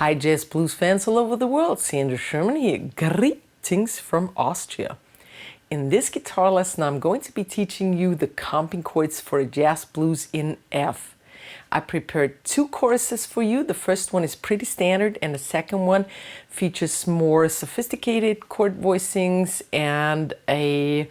Hi jazz blues fans all over the world, Sandra Sherman here. Greetings from Austria. In this guitar lesson I'm going to be teaching you the comping chords for jazz blues in F. I prepared two choruses for you. The first one is pretty standard and the second one features more sophisticated chord voicings and a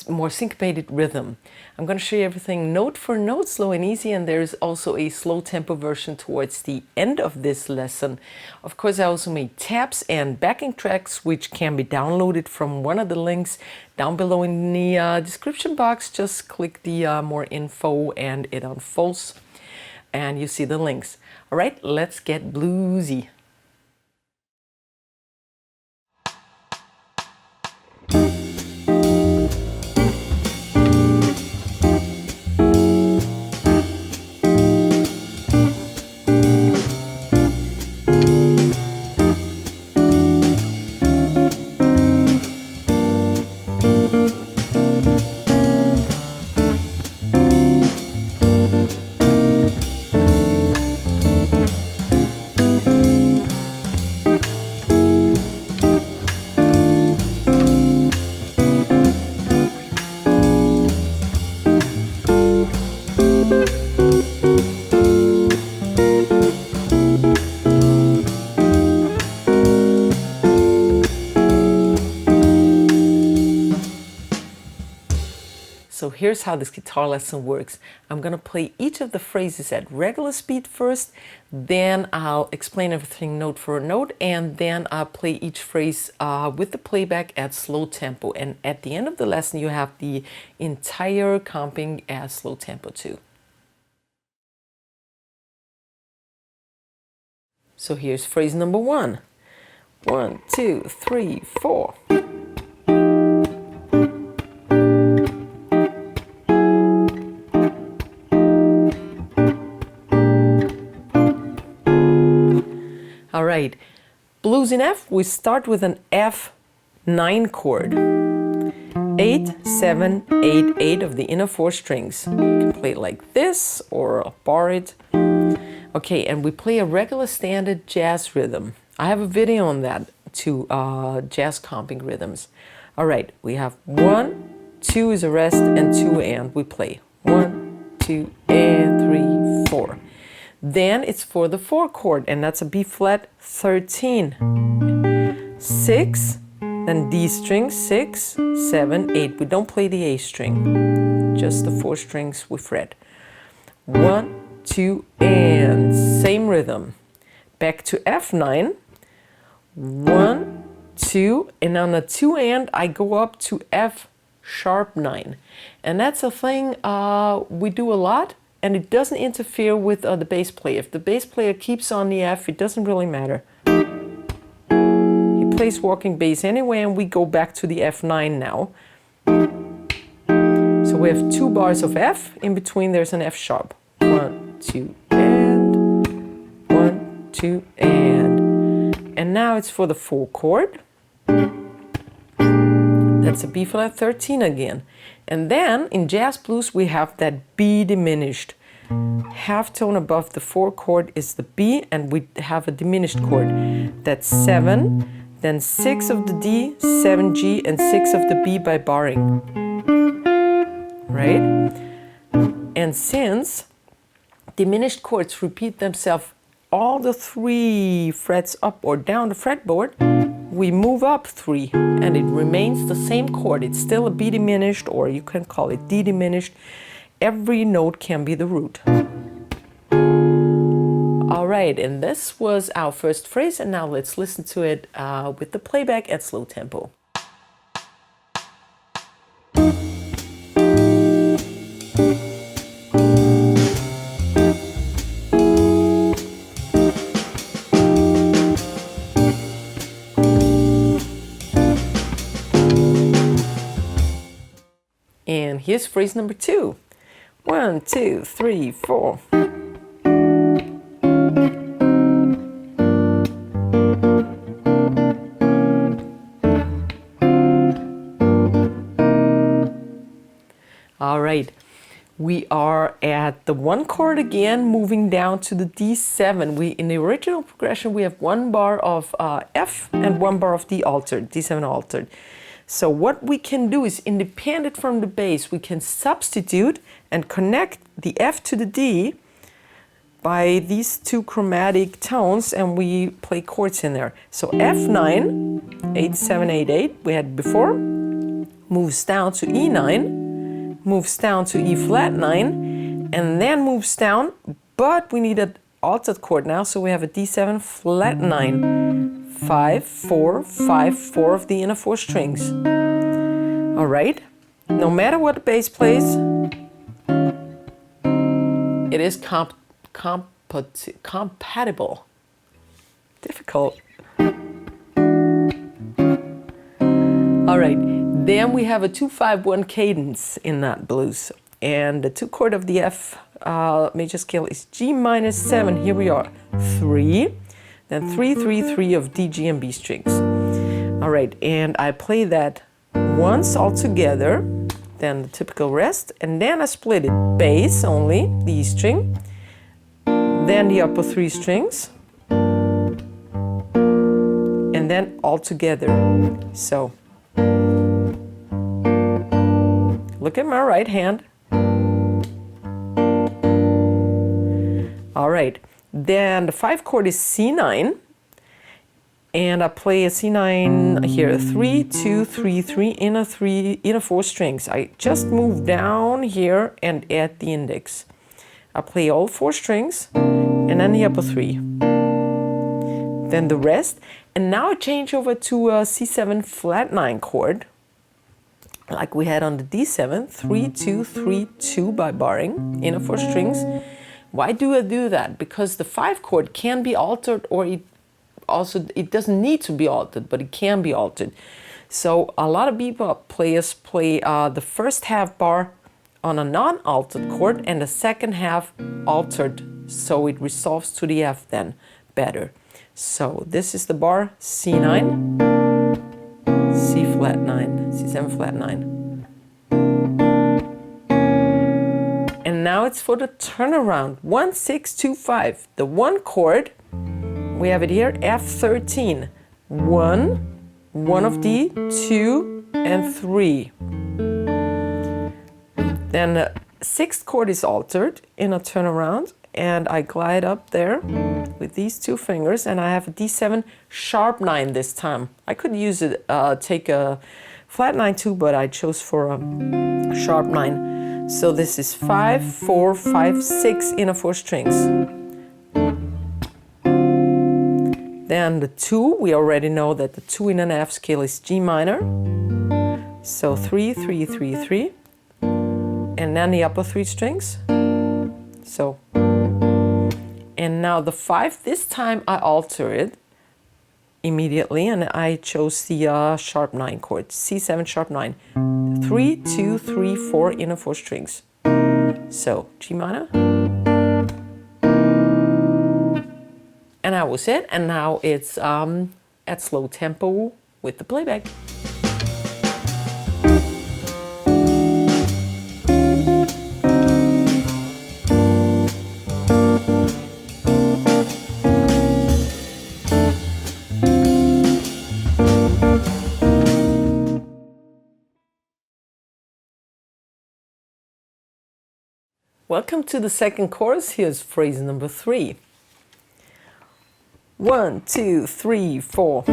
more syncopated rhythm. I'm going to show you everything note for note, slow and easy, and there's also a slow tempo version towards the end of this lesson. Of course, I also made tabs and backing tracks which can be downloaded from one of the links down below in the description box. Just click the more info and it unfolds and you see the links. All right, let's get bluesy. So here's how this guitar lesson works. I'm going to play each of the phrases at regular speed first, then I'll explain everything note for note, and then I'll play each phrase with the playback at slow tempo. And at the end of the lesson you have the entire comping at slow tempo too. So here's phrase number 1. 1, 2, 3, 4. All right, blues in F, we start with an F9 chord. 8, 7, 8, 8 of the inner 4 strings. You can play it like this or I'll bar it. Okay, and we play a regular standard jazz rhythm. I have a video on that to jazz comping rhythms. All right, we have 1, 2 is a rest and 2 and we play 1, 2 and 3, 4. Then it's for the 4 chord, and that's a B flat 13. 6, then D string, 6, 7, 8. We don't play the A string, just the 4 strings we fret. 1, 2, and same rhythm. Back to F9. 1, 2, and on a 2 and I go up to F sharp 9. And that's a thing we do a lot. And it doesn't interfere with the bass player. If the bass player keeps on the F, it doesn't really matter. He plays walking bass anyway, and we go back to the F9 now. So we have 2 bars of F. In between there's an F sharp. 1, 2, and 1, 2, and. And now it's for the 4 chord. That's a B flat 13 again. And then in jazz blues we have that B diminished. Half tone above the 4 chord is the B, and we have a diminished chord. That's 7, then 6 of the D, 7 G, and 6 of the B by barring. Right? And since diminished chords repeat themselves all the 3 frets up or down the fretboard, we move up 3 and it remains the same chord. It's still a B diminished, or you can call it D diminished. Every note can be the root. All right, and this was our first phrase, and now let's listen to it with the playback at slow tempo. And here's phrase number 2. 1, 2, 3, 4. All right, We are at the 1 chord again, moving down to the D7. In the original progression, we have 1 bar of F and 1 bar of D altered, D7 altered. So what we can do is, independent from the bass, we can substitute and connect the F to the D by these 2 chromatic tones, and we play chords in there. So F9, 8, 7, 8, 8, we had before, moves down to E9, moves down to E flat 9, and then moves down, but we need an altered chord now, so we have a D7 flat 9, 5, 4, 5, 4 of the inner 4 strings. All right, no matter what the bass plays, it is compatible. Difficult. All right. Then we have a 2-5-1 cadence in that blues, and the 2 chord of the F major scale is G minus 7. Here we are, 3, then 3, 3, 3 of D, G, and B strings. All right, and I play that once all together, then the typical rest, and then I split it: bass only, the E string, then the upper 3 strings, and then all together. So. Look at my right hand. All right, then the 5 chord is C9, and I play a C9 here, 3, 2, 3, 3, inner 4 strings. I just move down here and add the index. I play all 4 strings, and then the upper 3. Then the rest, and now I change over to a C7 flat 9 chord, like we had on the D7, 3, 2, 3, 2 by barring, inner 4 strings. Why do I do that? Because the 5 chord can be altered, or it doesn't need to be altered, but it can be altered. So a lot of bebop players play the first half bar on a non-altered chord and the second half altered, so it resolves to the F then better. So this is the bar C9, C flat 9, C7 flat 9. And now it's for the turnaround, 1, 6, 2, 5. The 1 chord, we have it here, F13, 1, 1 of D, 2, and 3. Then the 6th chord is altered in a turnaround, and I glide up there with these 2 fingers, and I have a D7 sharp 9 this time. I could use it, take a flat 9 too, but I chose for a sharp 9. So this is 5, 4, 5, 6 inner 4 strings. Then the 2, we already know that the 2 in an F scale is G minor. So 3, 3, 3, 3. And then the upper 3 strings. So, and now the 5, this time I alter it immediately, and I chose the sharp 9 chord, C7 sharp 9. 3, 2, 3, 4 inner 4 strings. So G minor. And that was it. And now it's at slow tempo with the playback. Welcome to the second chorus. Here's phrase number 3. 1, 2, 3, 4.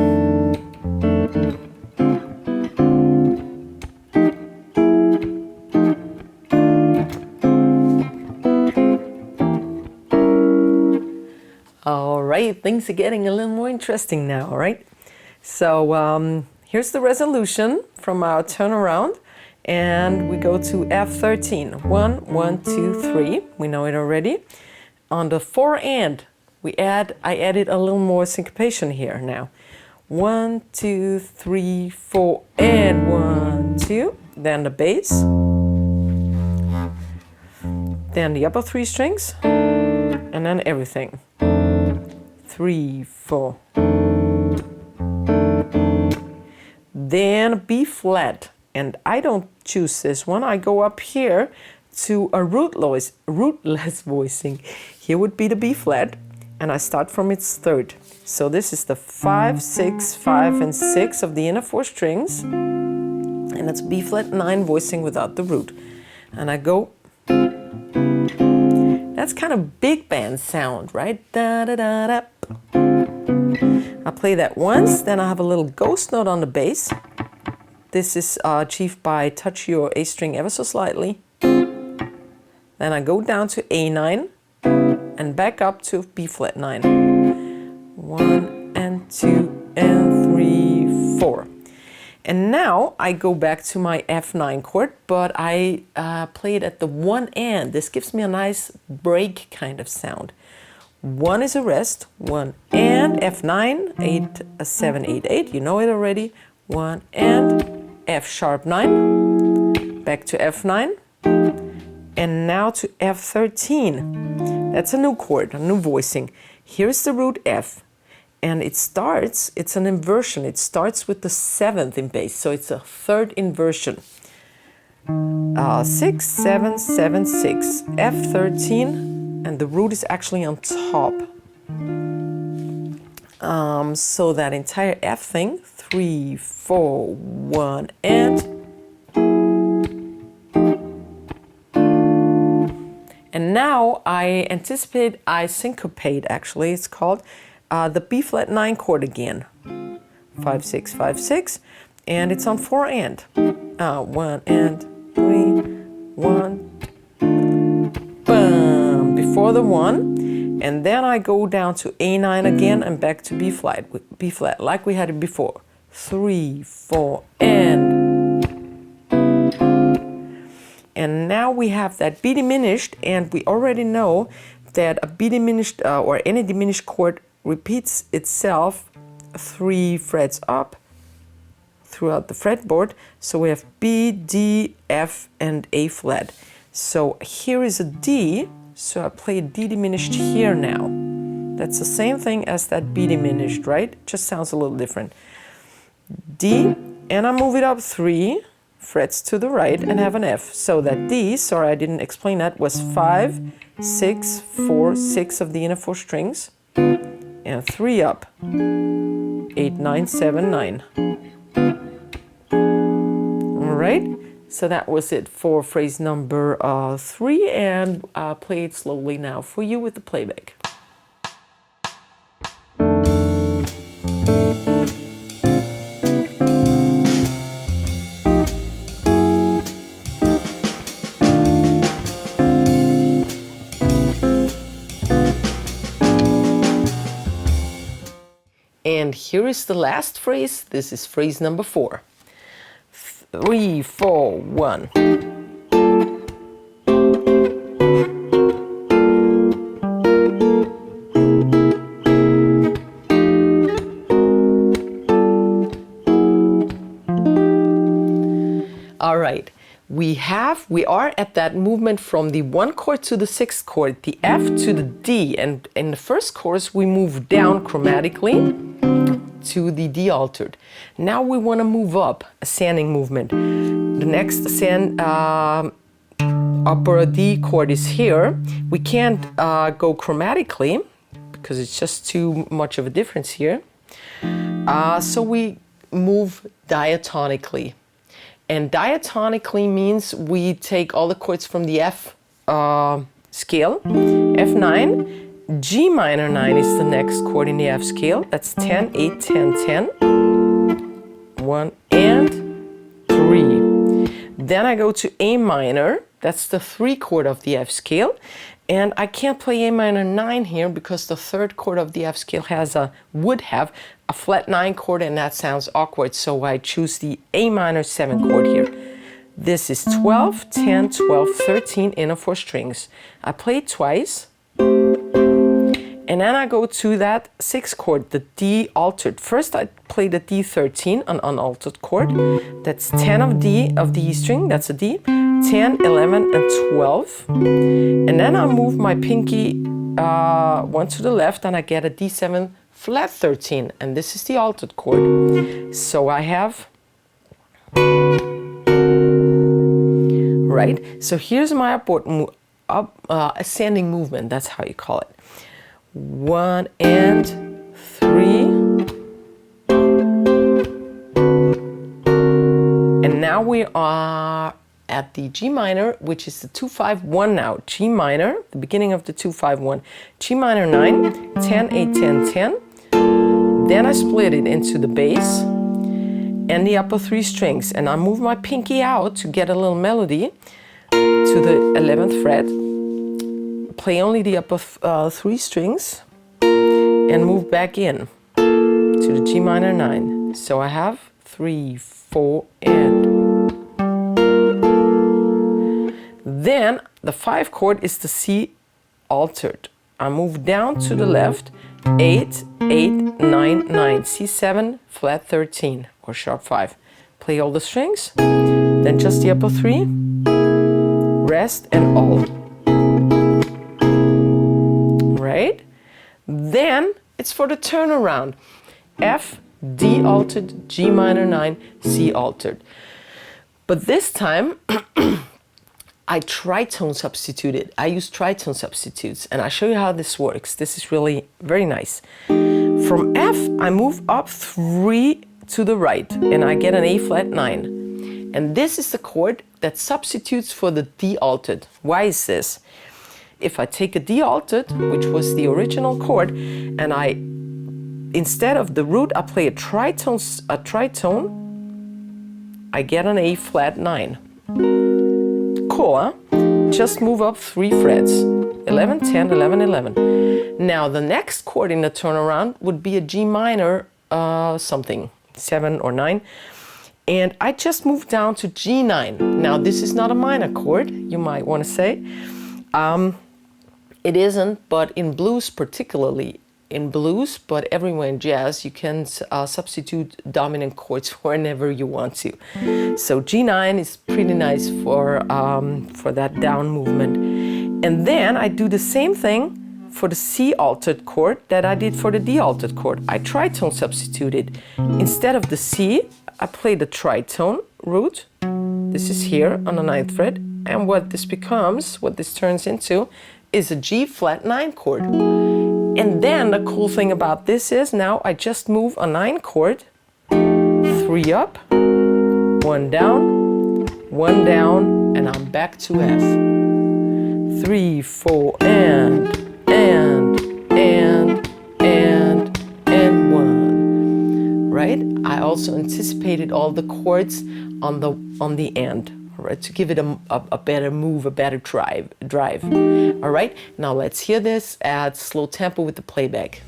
All right, things are getting a little more interesting now, all right? So here's the resolution from our turnaround. And we go to F13, 1, 1, 2, 3. We know it already. On the 4 and, I added a little more syncopation here now. 1, 2, 3, 4, and 1, 2. Then the bass. Then the upper 3 strings. And then everything. 3, 4. Then B flat. And I don't choose this one. I go up here to a rootless voicing. Here would be the B flat, and I start from its third. So this is the 5, 6, 5, and 6 of the inner 4 strings, and it's B flat 9 voicing without the root. And I go. That's kind of big band sound, right? Da da da da. I play that once, then I have a little ghost note on the bass. This is achieved by touch your A string ever so slightly. Then I go down to A9 and back up to B flat 9. 1 and 2 and 3, 4. And now I go back to my F9 chord, but I play it at the 1 and. This gives me a nice break kind of sound. 1 is a rest, 1 and F9, 8, 7, 8, 8, you know it already. 1 and F sharp 9, back to F9, and now to F13. That's a new chord, a new voicing. Here's the root F. And it's an inversion. It starts with the 7th in bass, so it's a third inversion. 6, 7, 7, 6, F13, and the root is actually on top. So that entire F thing, 3, 4, 1, and now I syncopate actually, it's called. The B flat 9 chord again, 5, 6, 5, 6, and it's on 4 and. 1 and 3, 1, boom, before the 1, and then I go down to A9 again and back to B flat, like we had it before. 3, 4, and now we have that B diminished, and we already know that a B diminished or any diminished chord repeats itself 3 frets up throughout the fretboard. So we have B, D, F, and A flat. So here is a D, so I play a D diminished here now. That's the same thing as that B diminished, right? Just sounds a little different. D, and I move it up 3 frets to the right and have an F. So that D, sorry I didn't explain that, was 5, 6, 4, 6 of the inner 4 strings. And 3 up, 8, 9, 7, 9. All right, so that was it for phrase number 3, and I'll play it slowly now for you with the playback. And here is the last phrase. This is phrase number 4. 3, 4, 1. All right. We are at that movement from the 1 chord to the 6th chord, the F to the D, and in the first chorus we move down chromatically to the D altered. Now we want to move up, a ascending movement. The next upper D chord is here. We can't go chromatically because it's just too much of a difference here. So we move diatonically. And diatonically means we take all the chords from the F scale, F9, G minor 9 is the next chord in the F scale, that's 10, 8, 10, 10, 1 and 3. Then I go to A minor, that's the 3 chord of the F scale, and I can't play A minor 9 here because the 3rd chord of the F scale would have a flat 9 chord, and that sounds awkward, so I choose the A minor 7 chord here. This is 12, 10, 12, 13 inner 4 strings. I play it twice, and then I go to that 6th chord, the D altered. First I play the D13, an unaltered chord. That's 10 of the E string, that's a D, 10, 11, and 12. And then I move my pinky one to the left, and I get a D7 flat 13, and this is the altered chord. So I have, right? So here's my ascending movement, that's how you call it. 1 and 3. And now we are at the G minor, which is the 2-5-1 now. G minor, the beginning of the 2-5-1. G minor 9, 10, 8, 10, 10. Then I split it into the bass and the upper 3 strings. And I move my pinky out to get a little melody to the 11th fret. Play only the upper 3 strings and move back in to the G minor 9. So I have 3, 4, and then the 5 chord is the C altered. I move down to the left, 8, 8, 9, 9, C7, flat 13, or sharp 5. Play all the strings, then just the upper 3, rest and all. Right? Then it's for the turnaround. F, D altered, G minor 9, C altered. But this time, I tritone substituted. I use tritone substitutes, and I'll show you how this works. This is really very nice. From F, I move up 3 to the right, and I get an A flat 9. And this is the chord that substitutes for the D altered. Why is this? If I take a D altered, which was the original chord, and instead of the root, I play a tritone, I get an A flat 9. Cool, huh? Just move up 3 frets. 11, 10, 11, 11. Now the next chord in the turnaround would be a G minor something, 7 or 9. And I just moved down to G9. Now this is not a minor chord, you might want to say. It isn't, but in blues, particularly in blues, but everywhere in jazz, you can substitute dominant chords whenever you want to. So G9 is pretty nice for that down movement. And then I do the same thing for the C altered chord that I did for the D altered chord. I tritone substituted. Instead of the C, I play the tritone root. This is here on the 9th fret. And what this turns into, is a G flat 9 chord. And then the cool thing about this is now I just move a 9 chord, 3 up, 1 down, 1 down, and I'm back to F. 3, 4, and 1. Right? I also anticipated all the chords on the end. All right, to give it a better move, a better drive. All right, now let's hear this at slow tempo with the playback.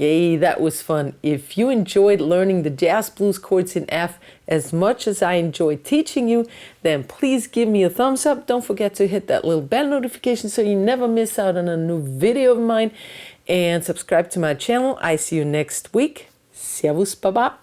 Yay, that was fun. If you enjoyed learning the jazz blues chords in F as much as I enjoyed teaching you, then please give me a thumbs up. Don't forget to hit that little bell notification so you never miss out on a new video of mine. And subscribe to my channel. I see you next week. Servus, Baba.